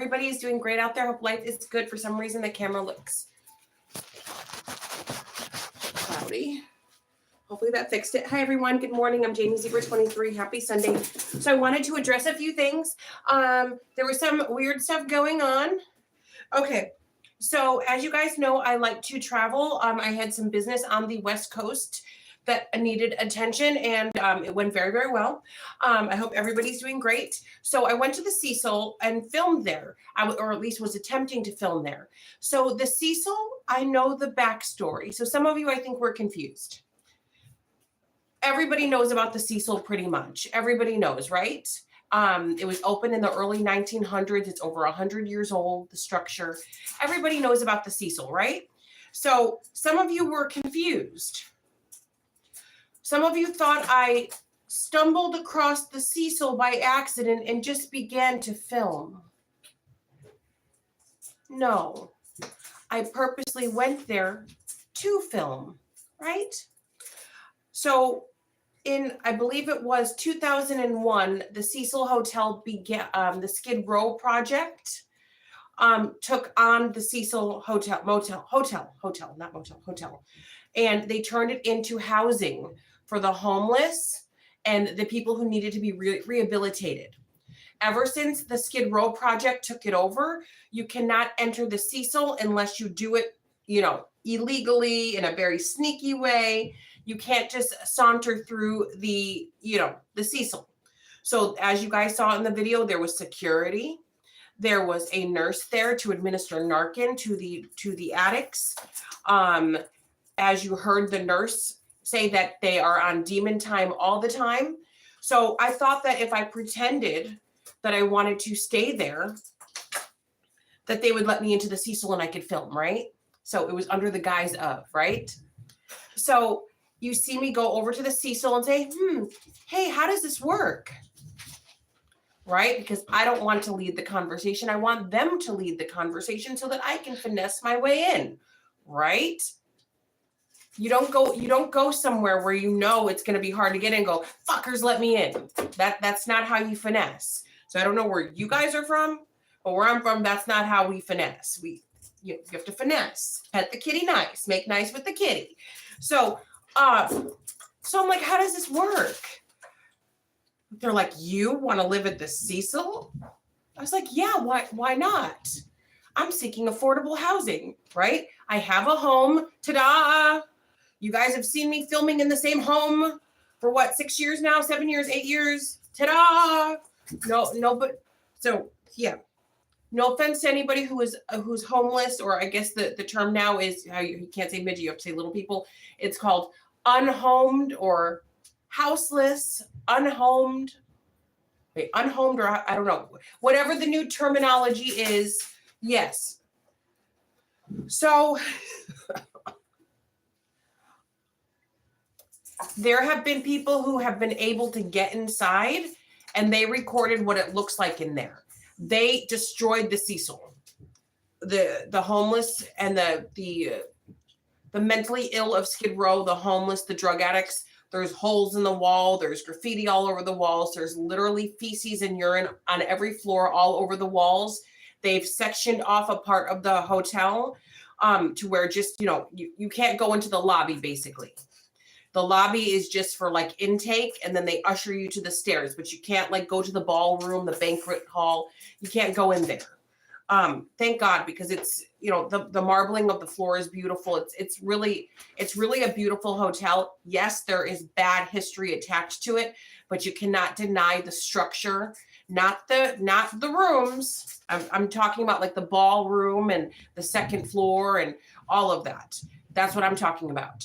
everybody is doing great out there. Hope life is good. For some reason, the camera looks cloudy. Hopefully that fixed it. Hi, everyone. Good morning. I'm Jamie Zebra 23. Happy Sunday. So I wanted to address a few things. There was some weird stuff going on. Okay. So as you guys know, I like to travel. I had some business on the West Coast that needed attention, and it went very, very well. I hope everybody's doing great. So I went to the Cecil and filmed there, or at least was attempting to film there. So the Cecil, I know the backstory. So some of you, I think, were confused. Everybody knows about the Cecil pretty much. Everybody knows, right? It was opened in the early 1900s. It's over 100 years old, the structure. Everybody knows about the Cecil, right? So some of you were confused. Some of you thought I stumbled across the Cecil by accident and just began to film. No, I purposely went there to film, right? So in, I believe it was 2001, the Cecil Hotel began, the Skid Row project took on the Cecil Hotel, and they turned it into housing for the homeless and the people who needed to be rehabilitated. Ever since the Skid Row project took it over, you cannot enter the Cecil unless you do it, illegally in a very sneaky way. You can't just saunter through the Cecil. So as you guys saw in the video, there was security. There was a nurse there to administer Narcan to the addicts. As you heard the nurse say that they are on demon time all the time. So I thought that if I pretended that I wanted to stay there, that they would let me into the Cecil and I could film, right? So it was under the guise of, right? So you see me go over to the Cecil and say, hey, how does this work? Right? Because I don't want to lead the conversation. I want them to lead the conversation so that I can finesse my way in, right? You don't go somewhere where you know it's going to be hard to get in and go, fuckers, let me in. That's not how you finesse. So I don't know where you guys are from, but where I'm from, that's not how we finesse. You have to finesse, pet the kitty nice, make nice with the kitty. So I'm like, how does this work? They're like, you want to live at the Cecil? I was like, yeah, why not? I'm seeking affordable housing, right? I have a home. Ta-da! You guys have seen me filming in the same home for what, 6 years now, 7 years, 8 years? Ta-da! No, but so yeah. No offense to anybody who's homeless, or I guess the term now is how you can't say midget, you have to say little people. It's called unhomed or houseless, unhomed, or I don't know, whatever the new terminology is. Yes. So there have been people who have been able to get inside and they recorded what it looks like in there. They destroyed the Cecil. The homeless and the mentally ill of Skid Row, the homeless, the drug addicts. There's holes in the wall. There's graffiti all over the walls. There's literally feces and urine on every floor, all over the walls. They've sectioned off a part of the hotel to where just, you can't go into the lobby, basically. The lobby is just for like intake, and then they usher you to the stairs, but you can't like go to the ballroom, the banquet hall. You can't go in there. Thank God, because it's, the marbling of the floor is beautiful. It's really a beautiful hotel. Yes, there is bad history attached to it, but you cannot deny the structure, not the rooms. I'm talking about like the ballroom and the second floor and all of that. That's what I'm talking about.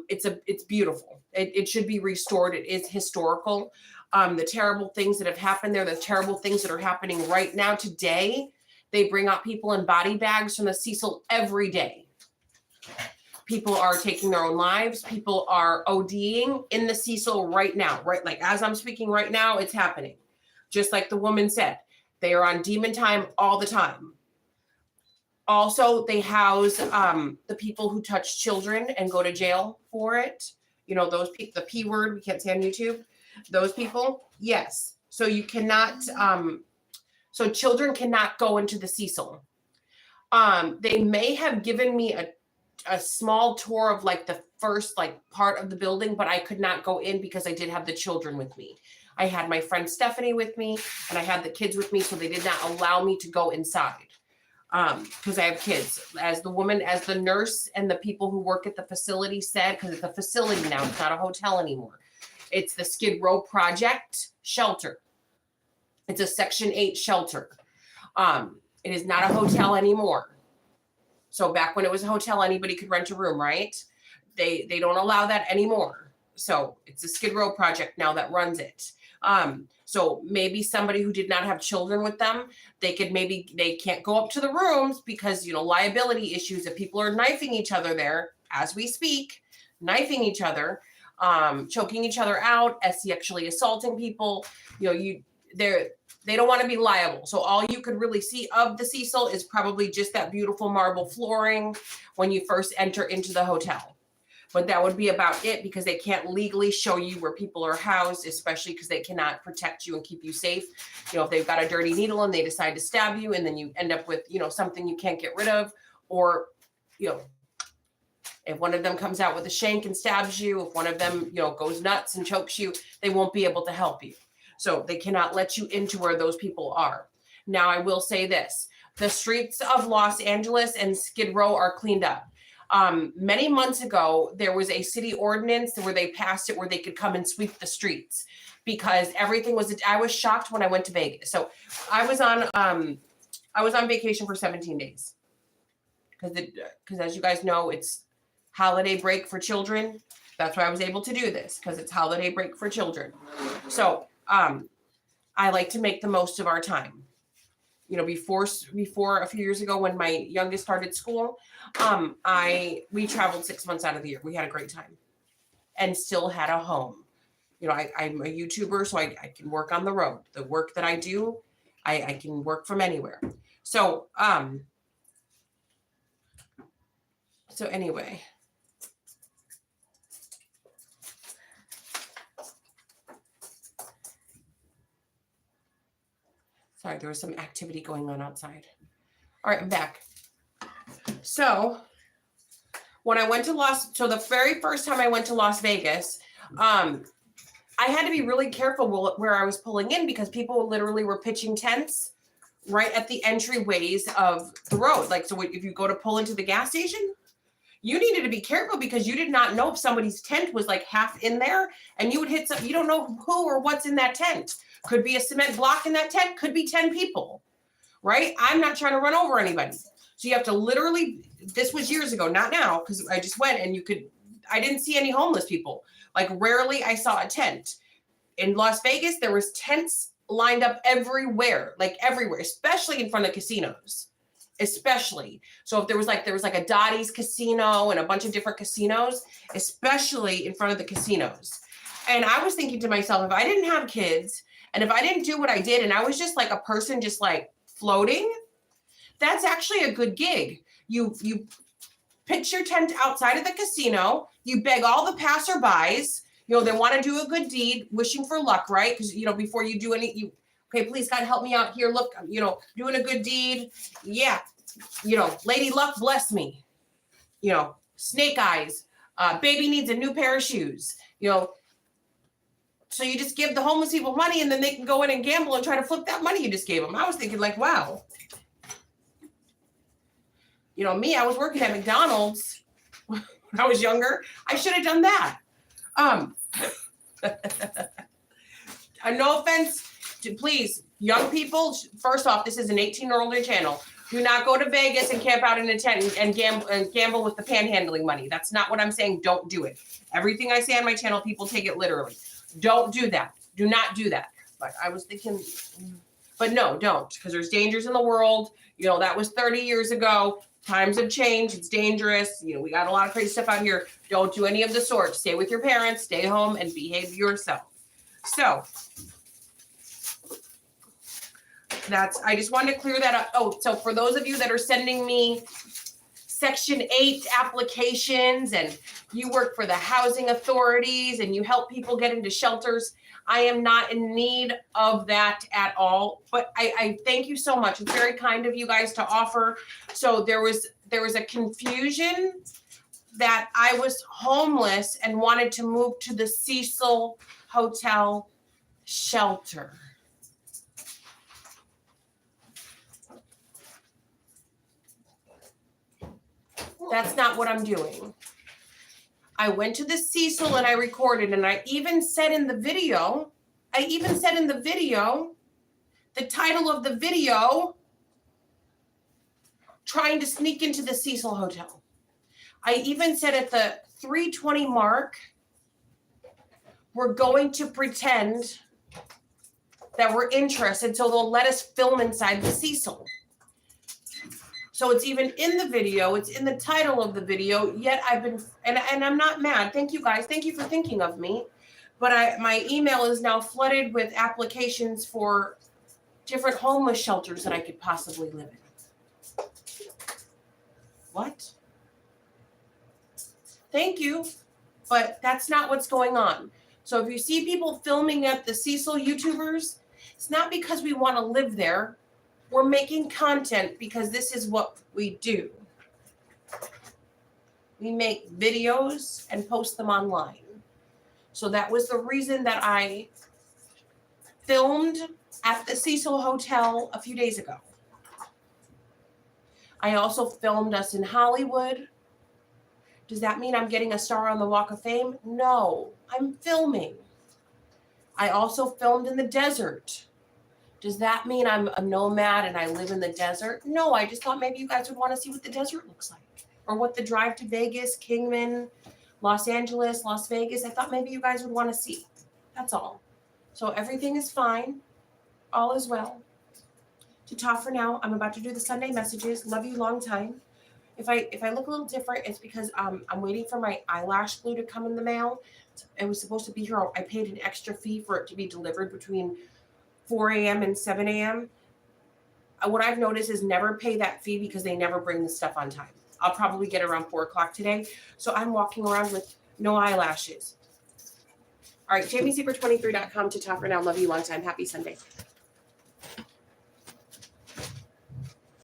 It's beautiful. It should be restored. It is historical. The terrible things that have happened there, the terrible things that are happening right now today. They bring out people in body bags from the Cecil every day. People are taking their own lives. People are ODing in the Cecil right now, right? Like as I'm speaking right now, it's happening. Just like the woman said, they are on demon time all the time. Also, they house the people who touch children and go to jail for it. Those people, the P word, we can't say on YouTube. Those people, yes. So you cannot So children cannot go into the Cecil. They may have given me a small tour of like the first like part of the building, but I could not go in because I did have the children with me. I had my friend Stephanie with me and I had the kids with me, so they did not allow me to go inside. Because I have kids. As the nurse and the people who work at the facility said, because it's a facility now, it's not a hotel anymore. It's the Skid Row Project shelter. It's a Section 8 shelter. It is not a hotel anymore. So back when it was a hotel, anybody could rent a room, right? They don't allow that anymore. So it's a Skid Row Project now that runs it. So maybe somebody who did not have children with them, they can't go up to the rooms because, liability issues. If people are knifing each other there as we speak, knifing each other, choking each other out, sexually assaulting people, they don't want to be liable. So all you could really see of the Cecil is probably just that beautiful marble flooring when you first enter into the hotel. But that would be about it because they can't legally show you where people are housed, especially because they cannot protect you and keep you safe. If they've got a dirty needle and they decide to stab you and then you end up with, something you can't get rid of, or, if one of them comes out with a shank and stabs you, if one of them, goes nuts and chokes you, they won't be able to help you. So they cannot let you into where those people are. Now, I will say this. The streets of Los Angeles and Skid Row are cleaned up. Many months ago, there was a city ordinance where they passed it where they could come and sweep the streets because everything I was shocked when I went to Vegas. So I was on vacation for 17 days because as you guys know, it's holiday break for children. That's why I was able to do this because it's holiday break for children. So, I like to make the most of our time. Before a few years ago when my youngest started school, we traveled 6 months out of the year. We had a great time and still had a home. I'm a YouTuber, so I can work on the road. The work that I do, I can work from anywhere. So anyway. Sorry, there was some activity going on outside. All right, I'm back. So when I went to the very first time I went to Las Vegas, I had to be really careful where I was pulling in because people literally were pitching tents right at the entryways of the road. Like, so if you go to pull into the gas station, you needed to be careful because you did not know if somebody's tent was like half in there and you would hit some, you don't know who or what's in that tent. Could be a cement block in that tent, could be 10 people, right? I'm not trying to run over anybody. So you have to literally, this was years ago, not now, because I just went and I didn't see any homeless people. Like rarely I saw a tent. In Las Vegas, there was tents lined up everywhere, especially in front of casinos, especially. So if there was like a Dottie's casino and a bunch of different casinos, especially in front of the casinos. And I was thinking to myself, if I didn't have kids, and if I didn't do what I did and I was just like a person just like floating, that's actually a good gig. You pitch your tent outside of the casino, you beg all the passerbys, they want to do a good deed, wishing for luck, right? Because, before you do okay, please God help me out here. Look, doing a good deed. Yeah. Lady luck bless me. Snake eyes, baby needs a new pair of shoes, So you just give the homeless people money and then they can go in and gamble and try to flip that money you just gave them. I was thinking like, wow. Me, I was working at McDonald's when I was younger. I should have done that. No offense to, please, young people. First off, this is an 18 or older channel. Do not go to Vegas and camp out in a tent and gamble with the panhandling money. That's not what I'm saying. Don't do it. Everything I say on my channel, people take it literally. Don't do that. Do not do that. But I was thinking, but no, don't, because there's dangers in the world. That was 30 years ago. Times have changed. It's dangerous. We got a lot of crazy stuff out here. Don't do any of the sort. Stay with your parents, stay home, and behave yourself. So I just wanted to clear that up. Oh, so for those of you that are sending me Section 8 applications and you work for the housing authorities and you help people get into shelters. I am not in need of that at all, but I thank you so much. It's very kind of you guys to offer. So there was a confusion that I was homeless and wanted to move to the Cecil Hotel shelter. That's not what I'm doing. I went to the Cecil and I recorded, and I even said in the video, the title of the video, trying to sneak into the Cecil Hotel. I even said at the 3:20 mark, we're going to pretend that we're interested so they'll let us film inside the Cecil. So it's even in the video, it's in the title of the video, yet I've been, and I'm not mad. Thank you guys. Thank you for thinking of me. But my email is now flooded with applications for different homeless shelters that I could possibly live in. What? Thank you, but that's not what's going on. So if you see people filming at the Cecil YouTubers, it's not because we want to live there. We're making content because this is what we do. We make videos and post them online. So that was the reason that I filmed at the Cecil Hotel a few days ago. I also filmed us in Hollywood. Does that mean I'm getting a star on the Walk of Fame? No, I'm filming. I also filmed in the desert. Does that mean I'm a nomad and I live in the desert? No, I just thought maybe you guys would want to see what the desert looks like. Or what the drive to Vegas, Kingman, Los Angeles, Las Vegas, I thought maybe you guys would want to see. That's all. So everything is fine. All is well. To talk for now, I'm about to do the Sunday messages. Love you long time. If I look a little different, it's because I'm waiting for my eyelash glue to come in the mail. It was supposed to be here. I paid an extra fee for it to be delivered between 4 a.m. and 7 a.m. What I've noticed is never pay that fee because they never bring the stuff on time. I'll probably get around 4 o'clock today. So I'm walking around with no eyelashes. All right, JamieSeaver23.com to talk for now. Love you long time. Happy Sunday.